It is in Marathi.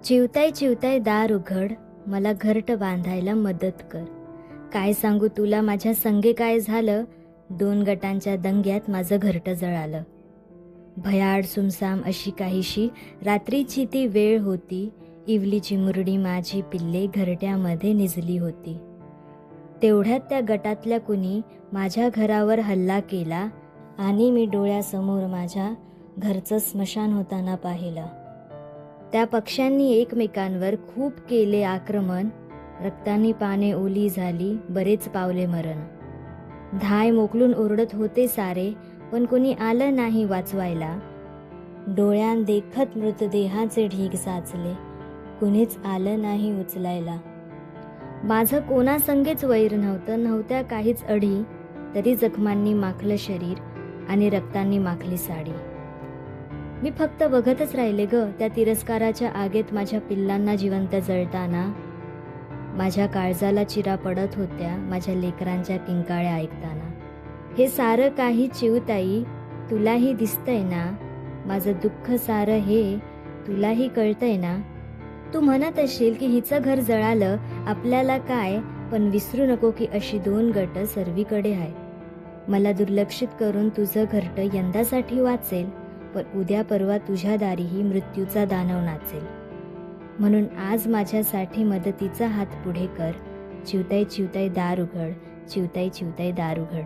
चिवताय चिवताय दार उघड, मला घरट बांधायला मदत कर. काय सांगू तुला माझ्या संगे काय झालं. 2 गटांच्या दंग्यात माझं घरटं जळालं. भयाड सुमसाम अशी काहीशी रात्रीची ती वेळ होती. इवलीची मुरडी माझी पिल्ले घरट्यामध्ये निजली होती. तेवढ्यात त्या गटातल्या कुणी माझ्या घरावर हल्ला केला आणि मी डोळ्यासमोर माझ्या घरचं स्मशान होताना पाहिलं. त्या पक्ष्यांनी एकमेकांवर खूप केले आक्रमण. रक्तानी पाने ओली झाली, बरेच पावले मरण. धाय मोकलून ओरडत होते सारे, पण कोणी आलं नाही वाचवायला. डोळ्यान देखत मृतदेहाचे ढीग साचले, कुणीच आलं नाही उचलायला. माझं कोणासंगेच वैर नव्हत्या काहीच अढी, तरी जखमांनी माखलं शरीर आणि रक्तांनी माखली साडी. मी फक्त बघतच राहिले ग त्या तिरस्काराच्या आगेत माझ्या पिल्लांना जिवंत जळताना. माझ्या काळजाला चिरा पडत होत्या माझ्या लेकरांच्या किंकाळ्या ऐकताना. हे सारं काही चिवताई तुलाही दिसतंय ना, माझं दुःख सारं हे तुलाही कळतंय ना. तू म्हणत असशील की हिचं घर जळालं आपल्याला काय, पण विसरू नको की अशी 2 गट सर्वीकडे आहेत. मला दुर्लक्षित करून तुझं घरटं यंदासाठी वाचेल, पण उद्या परवा तुझ्या दारीही मृत्यूचा दानव नाचेल. म्हणून आज माझ्यासाठी मदतीचा हात पुढे कर. चिवताय चिवताय दार उघड, चिवताय चिवताय दार उघड.